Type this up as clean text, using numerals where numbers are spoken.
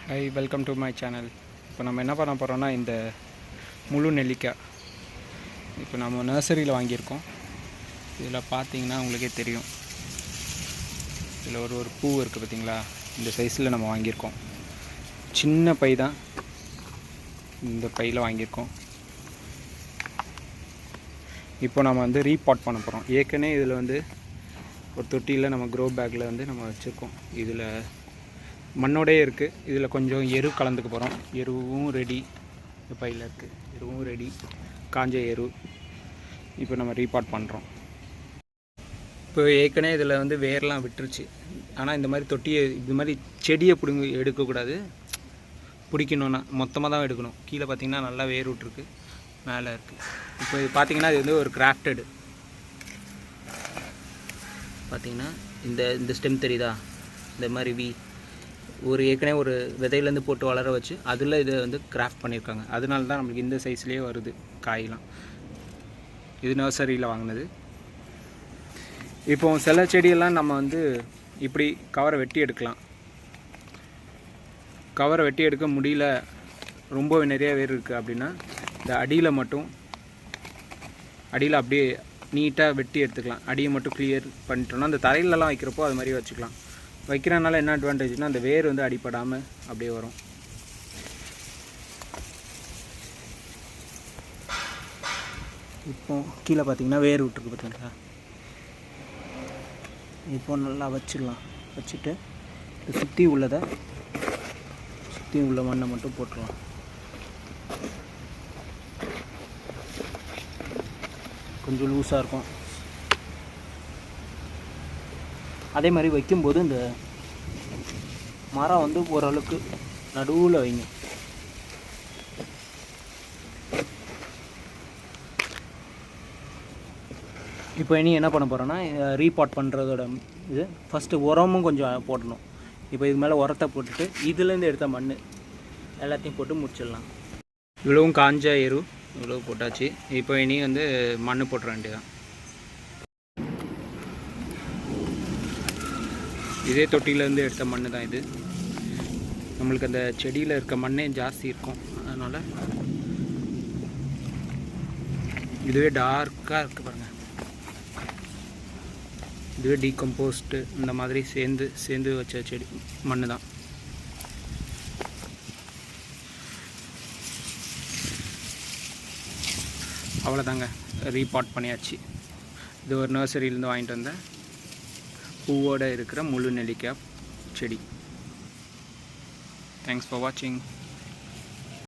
High, welcome to my channel. இப்போ நம்ம என்ன பண்ண போகிறோம்னா, இந்த முழு நெல்லிக்காய் இப்போ நம்ம நர்சரியில் வாங்கியிருக்கோம். இதில் பார்த்தீங்கன்னா உங்களுக்கே தெரியும், இதில் ஒரு பூ இருக்குது பார்த்தீங்களா? இந்த சைஸில் நம்ம வாங்கியிருக்கோம். சின்ன பை தான், இந்த பையில் வாங்கியிருக்கோம். இப்போ நம்ம வந்து ரீபாட் பண்ண போகிறோம். ஏற்கனவே இதில் வந்து ஒரு தொட்டியில் நம்ம க்ரோ பேக்கில் வந்து நம்ம வச்சுருக்கோம். இதில் மண்ணோடையே இருக்குது. இதில் கொஞ்சம் எரு கலந்துக்க போகிறோம். எருவும் ரெடி, இந்த பையில் இருக்குது. எருவும் ரெடி, காஞ்ச எரு. இப்போ நம்ம ரீபாட் பண்ணுறோம். இப்போ ஏற்கனவே இதில் வந்து வேர்லாம் விட்டுருச்சு. ஆனால் இந்த மாதிரி தொட்டியை, இது மாதிரி செடியை எடுக்கக்கூடாது. பிடிக்கணுன்னா மொத்தமாக தான் எடுக்கணும். கீழே பார்த்திங்கன்னா நல்லா வேர் விட்டுருக்கு, மேலே இருக்குது. இப்போ இது பார்த்திங்கன்னா இது வந்து ஒரு கிராஃப்டடு. பார்த்திங்கன்னா இந்த ஸ்டெம் தெரியுதா? இந்த மாதிரி ஏற்கனவே ஒரு விதையிலேருந்து போட்டு வளர வச்சு அதில் இதை வந்து கிராஃப்ட் பண்ணியிருக்காங்க. அதனால தான் நம்மளுக்கு இந்த சைஸ்லேயே வருது காயெலாம். இது நர்சரியில் வாங்கினது. இப்போ சில செடியெல்லாம் நம்ம வந்து இப்படி கவரை வெட்டி எடுக்கலாம். கவரை வெட்டி எடுக்க முடியல, ரொம்ப நிறைய வேர் இருக்குது அப்படின்னா, இந்த அடியில் அப்படியே நீட்டாக வெட்டி எடுத்துக்கலாம். அடியை மட்டும் கிளியர் பண்ணிட்டோம்னா, அந்த தரையிலலாம் வைக்கிறப்போ அது மாதிரி வச்சுக்கலாம். வைக்கிறனால என்ன அட்வான்டேஜ்னால், அந்த வேர் வந்து அடிப்படாமல் அப்படியே வரும். இப்போ கீழே பார்த்தீங்கன்னா வேர் விட்டுருக்கு பார்த்தீங்களா? இப்போ நல்லா வச்சிடலாம். வச்சுட்டு சுற்றி உள்ள மண்ணை மட்டும் போட்டுடலாம். கொஞ்சம் லூஸாக இருக்கும். அதே மாதிரி வைக்கும்போது இந்த மரம் வந்து ஓரளவுக்கு நடுவில் வைங்க. இப்போ இனி என்ன பண்ண போகிறோன்னா, ரீபாட் பண்ணுறதோட இது ஃபஸ்ட்டு உரமும் கொஞ்சம் போடணும். இப்போ இது மேலே உரத்தை போட்டுட்டு இதுலேருந்து எடுத்த மண் எல்லாத்தையும் போட்டு முடிச்சிடலாம். இவ்வளவும் காஞ்ச எரு இவ்வளோ போட்டாச்சு. இப்போ இனி வந்து மண் போட்டுற வேண்டியதான். இதே தொட்டியிலேருந்து எடுத்த மண் தான் இது. நம்மளுக்கு அந்த செடியில் இருக்க மண்ணே ஜாஸ்தி இருக்கும். அதனால் இதுவே டார்க்காக இருக்குது பாருங்கள். இதுவே டீகம்போஸ்ட்டு இந்த மாதிரி சேர்ந்து வச்ச செடி மண் தான். அவ்வளோதாங்க, ரீபாட் பண்ணியாச்சு. இது ஒரு நர்சரியிலேருந்து வாங்கிட்டு வந்தேன் பூவோடு இருக்கிற முழு நெல்லிக்காய் செடி. தேங்க்ஸ் ஃபார் வாட்சிங்.